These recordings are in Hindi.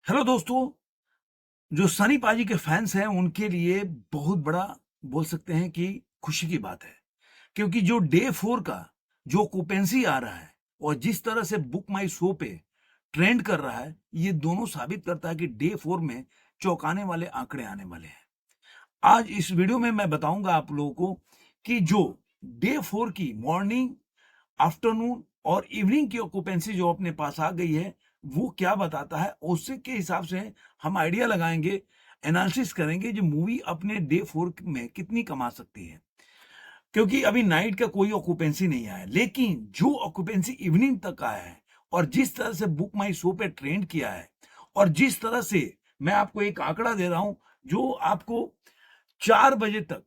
हेलो दोस्तों। जो सनी पाजी के फैंस हैं उनके लिए बहुत बड़ा बोल सकते हैं कि खुशी की बात है, क्योंकि जो डे 4 का जो ऑक्यूपेंसी आ रहा है और जिस तरह से बुक माई शो पे ट्रेंड कर रहा है, ये दोनों साबित करता है कि डे 4 में चौंकाने वाले आंकड़े आने वाले हैं। आज इस वीडियो में मैं बताऊंगा आप लोगों को कि जो डे 4 की मॉर्निंग, आफ्टरनून और इवनिंग की ऑक्यूपेंसी जो अपने पास आ गई है, वो क्या बताता है, उससे के हिसाब से हम आइडिया लगाएंगे, एनालिसिस करेंगे जो मूवी अपने डे 4 में कितनी कमा सकती है। क्योंकि अभी नाइट का कोई ऑक्यूपेंसी नहीं आया, लेकिन जो ऑक्यूपेंसी इवनिंग तक आया है और जिस तरह से बुक माई शो पे ट्रेंड किया है और जिस तरह से मैं आपको एक आंकड़ा दे रहा हूं जो आपको 4 बजे तक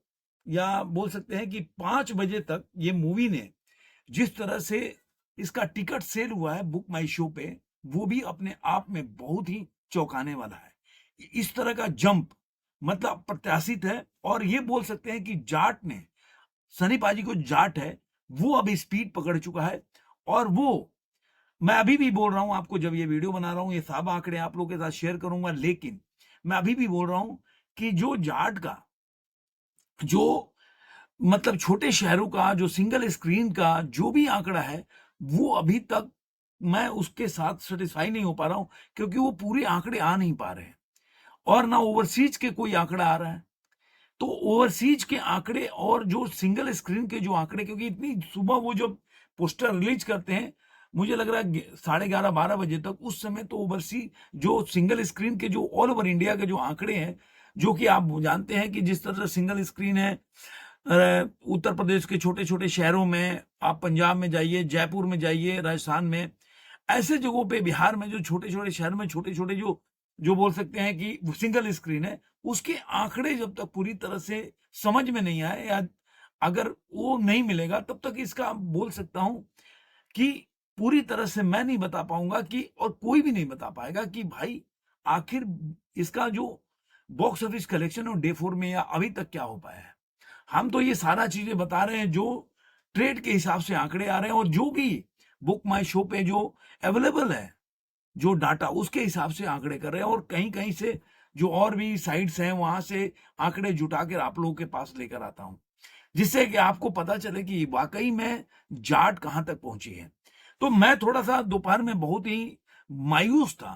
या बोल सकते हैं कि 5 बजे तक ये मूवी ने जिस तरह से इसका टिकट सेल हुआ है बुक माई शो पे, वो भी अपने आप में बहुत ही चौंकाने वाला है। इस तरह का जंप मतलब अप्रत्याशित है और ये बोल सकते हैं कि जाट ने, सनी पाजी को जाट है, वो अभी स्पीड पकड़ चुका है। और वो मैं अभी भी बोल रहा हूं आपको, जब ये वीडियो बना रहा हूं ये सब आंकड़े आप लोगों के साथ शेयर करूंगा, लेकिन मैं अभी भी बोल रहा हूं कि जो जाट का जो मतलब छोटे शहरों का जो सिंगल स्क्रीन का जो भी आंकड़ा है, वो अभी तक मैं उसके साथ सेटिस्फाई नहीं हो पा रहा हूं, क्योंकि वो पूरे आंकड़े आ नहीं पा रहे हैं और ना ओवरसीज के कोई आंकड़ा आ रहा है। तो ओवरसीज के आंकड़े और जो सिंगल स्क्रीन के जो आंकड़े, क्योंकि इतनी सुबह वो जब पोस्टर रिलीज करते हैं, मुझे लग रहा है 11:30-12 बजे तक, उस समय तो ओवरसीज जो सिंगल स्क्रीन के जो ऑल ओवर इंडिया के जो आंकड़े हैं, जो कि आप जानते हैं कि जिस तरह से सिंगल स्क्रीन है उत्तर प्रदेश के छोटे छोटे शहरों में, आप पंजाब में जाइए, जयपुर में जाइए, राजस्थान में, ऐसे जगहों पे, बिहार में जो छोटे छोटे शहर में छोटे छोटे जो जो बोल सकते हैं कि वो सिंगल स्क्रीन है, उसके आंकड़े जब तक पूरी तरह से समझ में नहीं आए या अगर वो नहीं मिलेगा, तब तक इसका बोल सकता हूं कि पूरी तरह से मैं नहीं बता पाऊंगा कि, और कोई भी नहीं बता पाएगा कि भाई आखिर इसका जो बॉक्स ऑफिस कलेक्शन और डे 4 में या अभी तक क्या हो पाया है। हम तो ये सारा चीजें बता रहे हैं जो ट्रेड के हिसाब से आंकड़े आ रहे हैं और जो भी बुक माई शो पे जो अवेलेबल है, जो डाटा, उसके हिसाब से आंकड़े कर रहे हैं। और कहीं कहीं से जो और भी साइट्स हैं वहां से आंकड़े जुटा कर आप लोगों के पास लेकर आता हूं, जिससे कि आपको पता चले कि वाकई में जाट कहां तक पहुंची है। तो मैं थोड़ा सा दोपहर में बहुत ही मायूस था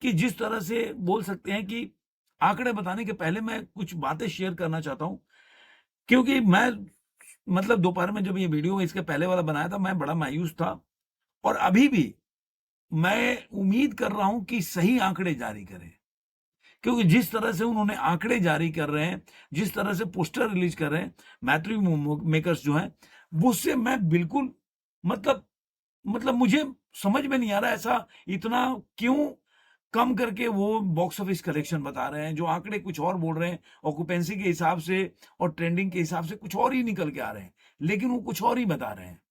कि जिस तरह से बोल सकते हैं कि आंकड़े बताने के पहले मैं कुछ बातें शेयर करना चाहता हूं, क्योंकि मैं मतलब दोपहर में जब ये वीडियो इसके पहले वाला बनाया था, मैं बड़ा मायूस था और अभी भी मैं उम्मीद कर रहा हूं कि सही आंकड़े जारी करें, क्योंकि जिस तरह से उन्होंने आंकड़े जारी कर रहे हैं, जिस तरह से पोस्टर रिलीज कर रहे हैं मैथ्यू मेकर्स जो हैं, उससे मैं बिल्कुल मतलब मुझे समझ में नहीं आ रहा ऐसा इतना क्यों कम करके वो बॉक्स ऑफिस कलेक्शन बता रहे हैं, जो आंकड़े कुछ और बोल रहे हैं, ऑक्यूपेंसी के हिसाब से और ट्रेंडिंग के हिसाब से कुछ और ही निकल के आ रहे हैं, लेकिन वो कुछ और ही बता रहे हैं।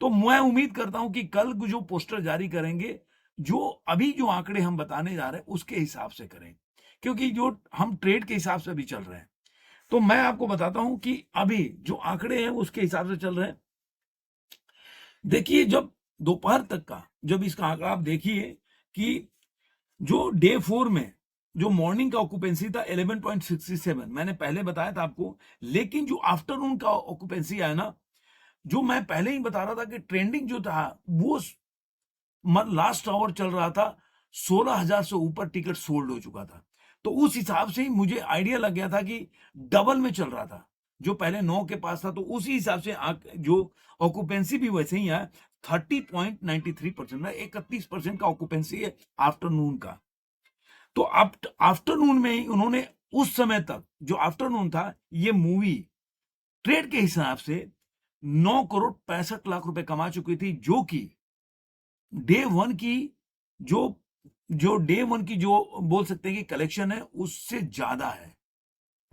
तो मैं उम्मीद करता हूं कि कल जो पोस्टर जारी करेंगे, जो अभी जो आंकड़े हम बताने जा रहे हैं उसके हिसाब से करें, क्योंकि जो हम ट्रेड के हिसाब से अभी चल रहे हैं। तो मैं आपको बताता हूं कि अभी जो आंकड़े हैं उसके हिसाब से चल रहे हैं। देखिए, जब दोपहर तक का जब इसका आंकड़ा आप देखिए कि जो डे 4 में जो मॉर्निंग का ऑक्यूपेंसी था 11.67, मैंने पहले बताया था आपको, लेकिन जो आफ्टरनून का ऑक्यूपेंसी आया ना, जो मैं पहले ही बता रहा था कि ट्रेंडिंग जो था वो लास्ट आवर चल रहा था, 16,000 से ऊपर टिकट सोल्ड हो चुका था। तो उस हिसाब से ही मुझे आइडिया लग गया था कि डबल में चल रहा था, जो पहले 9 के पास था, तो उसी हिसाब से जो ऑक्यूपेंसी भी वैसे ही है, 30.93%, 31% का ऑक्यूपेंसी है आफ्टरनून का। तो आफ्टरनून में ही उन्होंने उस समय तक जो आफ्टरनून था, ये मूवी ट्रेड के हिसाब से 9 करोड़ 65 लाख रुपए कमा चुकी थी, जो कि डे वन की जो जो डे वन की जो बोल सकते हैं कि कलेक्शन है उससे ज्यादा है।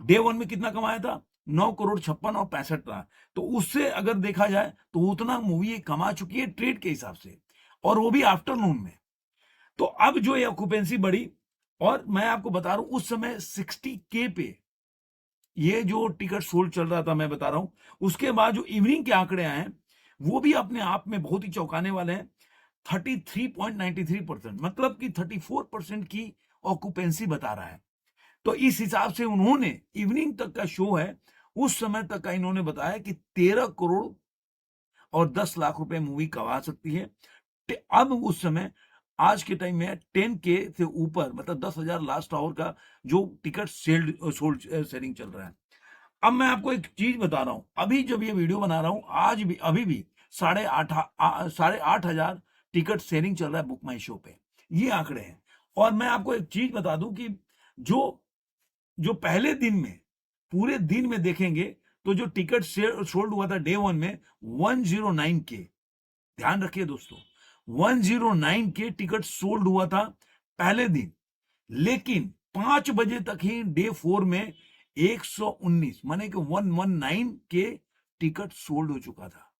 डे वन में कितना कमाया था? 9 करोड़ 56 और 65 लाख। तो उससे अगर देखा जाए तो उतना मूवी कमा चुकी है ट्रेड के हिसाब से, और वो भी आफ्टरनून में। तो अब जो ये ऑक्यूपेंसी बढ़ी, और मैं आपको बता रहा हूं उस समय 60K पे ये जो टिकट सोल्ड चल रहा था, मैं बता रहा हूं। उसके बाद जो इवनिंग के आंकड़े आए हैं वो भी अपने आप में बहुत ही चौंकाने वाले हैं। 33.93%, मतलब कि 34% की ऑक्यूपेंसी बता रहा है। तो इस हिसाब से उन्होंने इवनिंग तक का शो है, उस समय तक का इन्होंने बताया कि 13 करोड़ और 10 लाख रुपए मूवी कमा सकती है। अब उस समय आज के टाइम में 10K से ऊपर, मतलब 10,000 लास्ट आवर का जो टिकट सेलिंग चल रहा है। अब मैं आपको एक चीज बता रहा हूं, अभी जब ये वीडियो बना रहा हूं, आज भी अभी भी 8,500 टिकट सेलिंग चल रहा है बुक माई शो पे, ये आंकड़े हैं। और मैं आपको एक चीज बता दूं कि जो जो पहले दिन में, पूरे दिन में देखेंगे तो जो टिकट सोल्ड हुआ था डे वन में 109K, ध्यान रखिए दोस्तों, 109K टिकट सोल्ड हुआ था पहले दिन। लेकिन 5 बजे तक ही डे 4 में 119 माने कि 119K टिकट सोल्ड हो चुका था।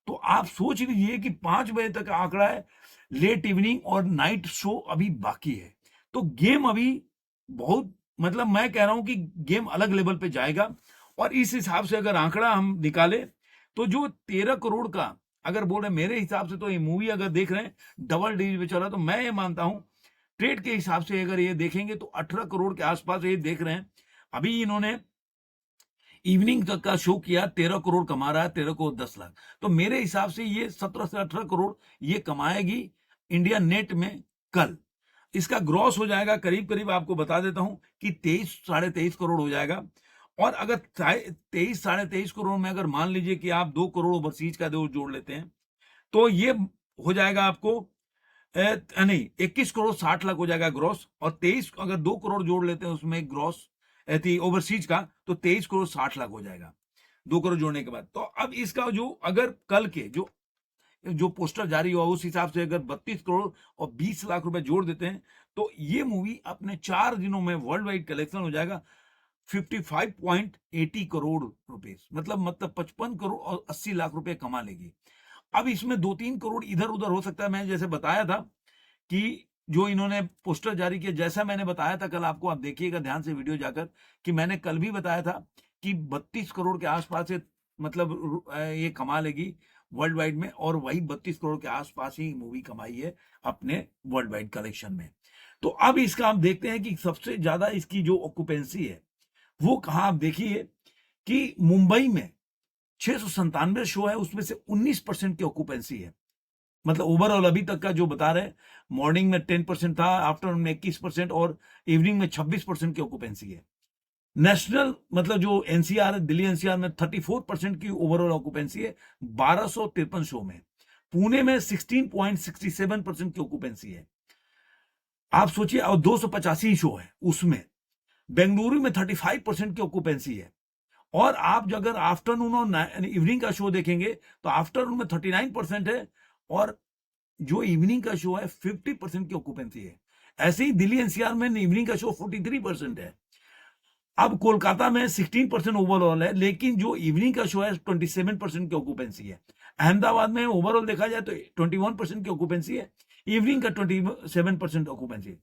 तो आप सोच लीजिए कि 5 बजे तक का आंकड़ा है, लेट इवनिंग और नाइट शो अभी बाकी है। तो गेम अभी बहुत, मतलब मैं कह रहा हूं कि गेम अलग लेवल पे जाएगा। और इस हिसाब से अगर आंकड़ा हम निकाले तो जो 13 करोड़ का अगर बोल रहे हैं, मेरे हिसाब से तो ये मूवी अगर देख रहे हैं डबल डिजिट पे चला, तो मैं ये मानता हूं ट्रेड के हिसाब से अगर ये देखेंगे तो 18 करोड़ के आसपास ये देख रहे हैं। अभी इन्होंने इवनिंग तक का शो किया, 13 करोड़ कमा रहा है, 13 करोड़ 10 लाख। तो मेरे हिसाब से ये 17 से 18 करोड़ ये कमाएगी इंडिया नेट में कल। इसका ग्रॉस हो जाएगा करीब करीब, आपको बता देता हूं कि 23 साढ़े 23 करोड़ हो जाएगा। और अगर 23 साढ़े 23 करोड़ में अगर मान लीजिए कि आप 2 करोड़ ओवरसीज का जोड़ लेते हैं, तो ये हो जाएगा आपको नहीं 21 करोड़ 60 लाख हो जाएगा ग्रॉस। और 23 अगर 2 करोड़ जोड़ लेते हैं उसमें ग्रॉस ओवरसीज का, तो 23 करोड़ 60 लाख हो जाएगा 2 करोड़ जोड़ने के बाद। तो अब इसका जो अगर कल के जो जो पोस्टर जारी हुआ उस हिसाब से अगर 32 करोड़ और 20 लाख रुपए जोड़ देते हैं, तो ये मूवी अपने 4 दिनों में वर्ल्ड वाइड कलेक्शन हो जाएगा 55.80 करोड़ रुपए, मतलब 55 करोड़ और 80 लाख रुपए कमा लेगी। अब इसमें 2-3 करोड़ इधर उधर हो सकता है। मैं जैसे बताया था कि जो इन्होंने पोस्टर जारी किया, जैसा मैंने बताया था कल आपको, आप देखिएगा ध्यान से वीडियो जाकर, कि मैंने कल भी बताया था कि 32 करोड़ के आसपास से मतलब ये कमा लेगी वर्ल्ड वाइड में, और वही 32 करोड़ के आसपास ही मूवी कमाई है अपने वर्ल्ड वाइड कलेक्शन में। तो अब इसका हम देखते हैं कि सबसे ज्यादा इसकी जो ऑक्यूपेंसी है वो कहाँ, आप देखिए कि मुंबई में 697 शो है, उसमें से 19% की ऑक्यूपेंसी है। मतलब ओवरऑल अभी तक का जो बता रहे हैं, मॉर्निंग में 10% था, आफ्टरनून में 21% और इवनिंग में 26% की ऑक्यूपेंसी है। नेशनल मतलब जो एनसीआर दिल्ली एनसीआर में 34% की ओवरऑल ऑक्यूपेंसी है 1253 शो में। पुणे में 16.67% की ऑक्यूपेंसी है, आप सोचिए। और 285 शो है उसमें। बेंगलुरु में 35% की ऑक्यूपेंसी है। और आप अगर आफ्टरनून और इवनिंग का शो देखेंगे तो आफ्टरनून में 39% है, और जो इवनिंग का शो है 50% की ऑक्यूपेंसी है। ऐसे ही दिल्ली एनसीआर में इवनिंग का शो 43% है। अब कोलकाता में 16% ओवरऑल है, लेकिन जो इवनिंग का शो है 27% की ऑक्यूपेंसी है। अहमदाबाद में ओवरऑल देखा जाए तो 21% की ऑक्यूपेंसी है, इवनिंग का 27% ऑक्यूपेंसी है।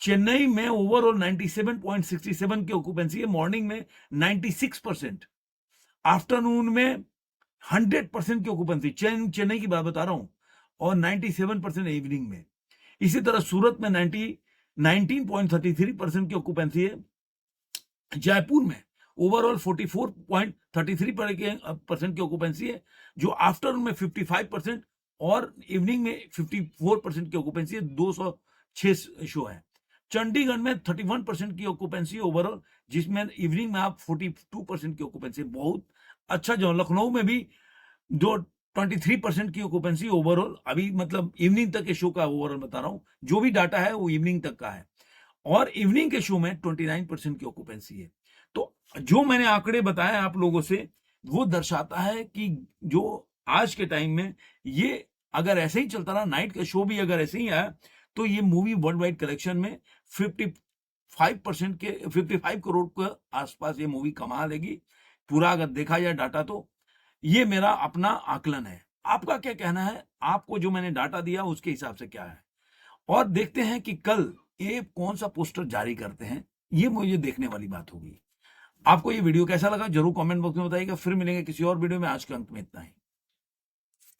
चेन्नई में ओवरऑल 97.67 की ऑक्यूपेंसी है, मॉर्निंग में 96%, आफ्टरनून में 100% की ऑक्यूपेंसी, चेन्नई की बात बता रहा हूं, और 97% इवनिंग में। इसी तरह सूरत में 19.33% की ऑक्यूपेंसी है। जयपुर में ओवरऑल 44.33% की ऑक्यूपेंसी है, जो आफ्टरनून में 55% और इवनिंग में 54% की ऑक्यूपेंसी है। 206 शो है। चंडीगढ़ में 31% की ऑक्यूपेंसी ओवरऑल, जिसमें इवनिंग में आप 42% की ऑक्यूपेंसी, बहुत अच्छा। जो लखनऊ में भी जो 23% की ऑक्यूपेंसी ओवरऑल, अभी मतलब इवनिंग तक के शो का ओवरऑल बता रहा हूं, जो भी डाटा है वो इवनिंग तक का है। और इवनिंग के शो में 29% की ऑक्यूपेंसी है। तो जो मैंने आंकड़े बताए आप लोगों से, वो दर्शाता है कि जो आज के टाइम में ये अगर ऐसे ही चलता रहा, नाइट का शो भी अगर ऐसे ही आया, तो ये मूवी वर्ल्ड वाइड कलेक्शन में 55 करोड़ के आसपास ये मूवी कमा लेगी, पूरा अगर देखा जाए डाटा तो। ये मेरा अपना आकलन है, आपका क्या कहना है? आपको जो मैंने डाटा दिया उसके हिसाब से क्या है? और देखते हैं कि कल ये कौन सा पोस्टर जारी करते हैं, ये मुझे देखने वाली बात होगी। आपको ये वीडियो कैसा लगा जरूर कमेंट बॉक्स में बताइएगा। फिर मिलेंगे किसी और वीडियो में। आज के अंत में इतना ही।